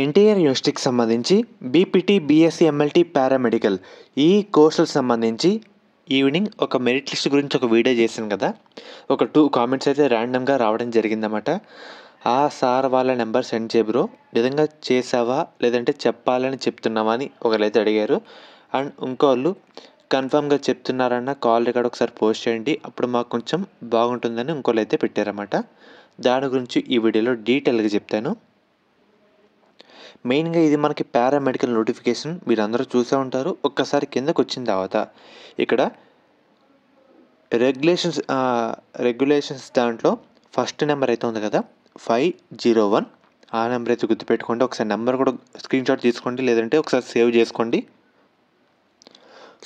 ఎన్టీఆర్ యూనివర్సిటీకి సంబంధించి BPT, BSc, MLT, paramedical ఈ కోర్సులకు సంబంధించి ఈవినింగ్ ఒక మెరిట్ లిస్ట్ గురించి ఒక వీడియో చేశాను కదా. ఒక 2 కామెంట్స్ అయితే ర్యాండమ్గా రావడం జరిగిందన్నమాట. ఆ సార్ వాళ్ళ నెంబర్ సెండ్ చేయ బ్రో, నిజంగా చేసావా లేదంటే చెప్పాలని చెప్తున్నావా అని ఒకరైతే అడిగారు. అండ్ ఇంకోళ్ళు కన్ఫామ్గా చెప్తున్నారన్న కాల్ రికార్డ్ ఒకసారి పోస్ట్ చేయండి, అప్పుడు మాకు కొంచెం బాగుంటుందని ఇంకోళ్ళు అయితే పెట్టారన్నమాట. దాని గురించి ఈ వీడియోలో డీటెయిల్గా చెప్తాను. మెయిన్గా ఇది మనకి పారామెడికల్ నోటిఫికేషన్, మీరు అందరూ చూసే ఉంటారు. ఒక్కసారి కిందకు వచ్చిన తర్వాత ఇక్కడ రెగ్యులేషన్స్ దాంట్లో ఫస్ట్ నెంబర్ అయితే ఉంది కదా 501, ఆ నెంబర్ అయితే గుర్తుపెట్టుకోండి. ఒకసారి నెంబర్ కూడా స్క్రీన్ షాట్ తీసుకోండి, లేదంటే ఒకసారి సేవ్ చేసుకోండి.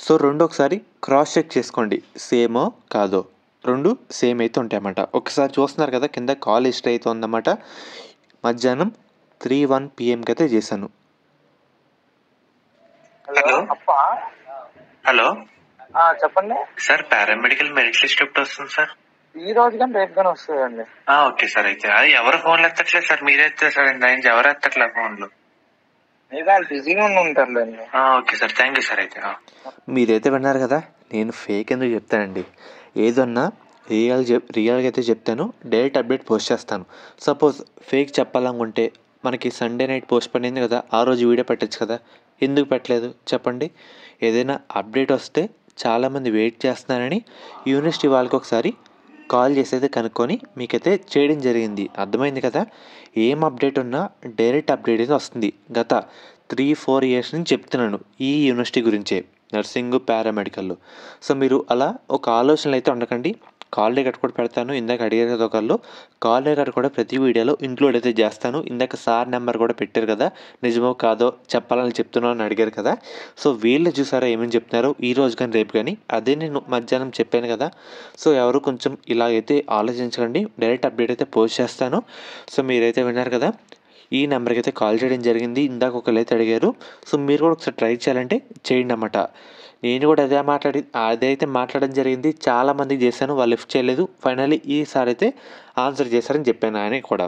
సో రెండు ఒకసారి క్రాస్ చెక్ చేసుకోండి, సేమో కాదో. రెండు సేమ్ అయితే ఉంటాయన్నమాట. ఒకసారి చూస్తున్నారు కదా కింద కాల్ హిస్టరీ అయితే ఉందన్నమాట. మధ్యాహ్నం 3:01 PM అయితే చేశాను. హలో చెప్పండి సార్, పారామెడికల్ మెరిట్ లిస్ట్ ఎప్పుడు వస్తుంది సార్? ఈ రోజు కానీ రేపు కానీ వస్తుందండి. Okay sir. అయితే అది ఎవరు ఫోన్లు ఎత్తట్లేదు సార్, మీరే ఎత్తారు సార్. ఎవరు ఎత్తట్లేదు ఫోన్లు, బిజీగా ఉంటారులేండి. Okay sir, thank you sir. అయితే మీరైతే విన్నారు కదా, నేను ఫేక్ ఎందుకు చెప్తానండి. ఏదన్నా రియల్గా అయితే చెప్తాను, డైరెక్ట్ అప్డేట్ పోస్ట్ చేస్తాను. సపోజ్ ఫేక్ చెప్పాలనుకుంటే మనకి సండే నైట్ పోస్ట్ పడింది కదా, ఆ రోజు వీడియో పెట్టచ్చు కదా, ఎందుకు పెట్టలేదు చెప్పండి. ఏదైనా అప్డేట్ వస్తే చాలామంది వెయిట్ చేస్తున్నారని యూనివర్సిటీ వాళ్ళకి ఒకసారి కాల్ చేసి అయితే కనుక్కొని మీకైతే చేయడం జరిగింది. అర్థమైంది కదా. ఏం అప్డేట్ ఉన్నా డైరెక్ట్ అప్డేట్ అయితే వస్తుంది. గత 3-4 years నుంచి చెప్తున్నాను ఈ యూనివర్సిటీ గురించే, నర్సింగ్, పారామెడికల్. సో మీరు అలా ఒక ఆలోచనలు అయితే ఉండకండి. కాల్ రికార్డ్ కూడా పెడతాను, ఇందాక అడిగారు కదా ఒకళ్ళు, కాల్ రికార్డ్ కూడా ప్రతి వీడియోలో ఇంక్లూడ్ అయితే చేస్తాను. ఇందాక సార్ నెంబర్ కూడా పెట్టారు కదా, నిజమో కాదో చెప్పాలని చెప్తున్నాను అని అడిగారు కదా. సో వీళ్ళు చూసారా ఏమని చెప్తున్నారు, ఈ రోజు కానీ రేపు కానీ. అదే నేను మధ్యాహ్నం చెప్పాను కదా. సో ఎవరు కొంచెం ఇలాగైతే ఆలోచించకండి, డైరెక్ట్ అప్డేట్ అయితే పోస్ట్ చేస్తాను. సో మీరైతే విన్నారు కదా, ఈ నెంబర్కి అయితే కాల్ చేయడం జరిగింది. ఇందాక ఒకళ్ళు అయితే అడిగారు. సో మీరు కూడా ఒకసారి ట్రై చేయాలంటే చేయండి అన్నమాట. నేను కూడా అదైతే మాట్లాడడం జరిగింది. చాలామందికి చేశాను, వాళ్ళు లిఫ్ట్ చేయలేదు. ఫైనల్లీ ఈసారి అయితే ఆన్సర్ చేశారని చెప్పాను. ఆయన కూడా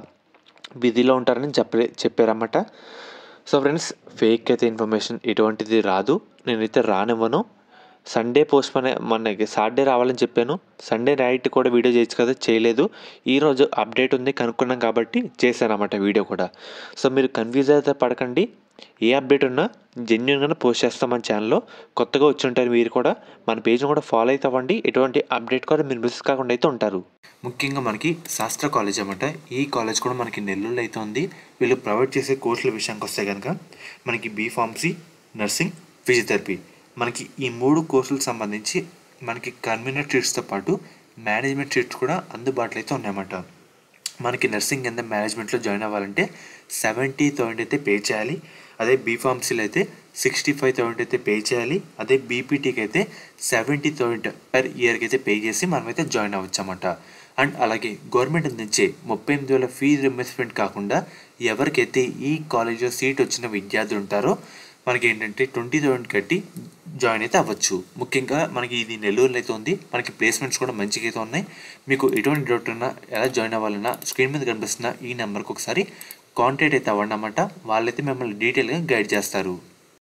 బిజీలో ఉంటారని చెప్పారన్నమాట. సో ఫ్రెండ్స్, ఫేక్ అయితే ఇన్ఫర్మేషన్ ఎటువంటిది రాదు, నేనైతే రానివ్వను. సండే పోస్ట్ మనకి సాటర్డే రావాలని చెప్పాను. సండే నైట్ కూడా వీడియో చేయొచ్చు కదా, చేయలేదు. ఈరోజు అప్డేట్ ఉంది కనుక్కున్నాం కాబట్టి చేశాను అన్నమాట వీడియో కూడా. సో మీరు కన్ఫ్యూజ్ అయితే పడకండి, ఏ అప్డేట్ ఉన్నా జెన్యున్గానే పోస్ట్ చేస్తాం మన ఛానల్లో. కొత్తగా వచ్చి ఉంటారు మీరు కూడా, మన పేజ్ని కూడా ఫాలో అయితే అవ్వండి. ఎటువంటి అప్డేట్ కూడా మీరు మిస్ కాకుండా అయితే ఉంటారు. ముఖ్యంగా మనకి శాస్త్ర కాలేజ్ అన్నమాట. ఈ కాలేజ్ కూడా మనకి నెల్లూరులో అయితే ఉంది. వీళ్ళు ప్రొవైడ్ చేసే కోర్సుల విషయానికి వస్తే కనుక మనకి బీఫార్మసీ, నర్సింగ్, ఫిజియోథెరపీ, మనకి ఈ 3 కోర్సులకు సంబంధించి మనకి కన్వీనర్ సీట్స్తో పాటు మేనేజ్మెంట్ సీట్స్ కూడా అందుబాటులో అయితే ఉన్నాయన్నమాట. మనకి నర్సింగ్ కింద మేనేజ్మెంట్లో జాయిన్ అవ్వాలంటే 70,000 అయితే పే చేయాలి. అదే బీఫార్మసీలో అయితే 65,000 అయితే పే చేయాలి. అదే బీపీటీకి అయితే 70,000 పర్ ఇయర్కి అయితే పే చేసి మనమైతే జాయిన్ అవ్వచ్చు అన్నమాట. అండ్ అలాగే గవర్నమెంట్ నుంచి 38,000 ఫీజు రింబర్స్మెంట్ కాకుండా ఎవరికైతే ఈ కాలేజ్లో సీట్ వచ్చిన విద్యార్థులు ఉంటారో మనకి ఏంటంటే 20,000 కట్టి జాయిన్ అయితే అవ్వచ్చు. ముఖ్యంగా మనకి ఇది నెల్లూరులో అయితే ఉంది. మనకి ప్లేస్మెంట్స్ కూడా మంచిగా అయితే ఉన్నాయి. మీకు ఎటువంటి డౌట్ ఉన్నా, ఎలా జాయిన్ అవ్వాలన్నా స్క్రీన్ మీద కనిపిస్తున్న ఈ నెంబర్కి ఒకసారి కాంటాక్ట్ అయితే అవ్వండి అన్నమాట. వాళ్ళైతే మిమ్మల్ని డీటెయిల్గా గైడ్ చేస్తారు.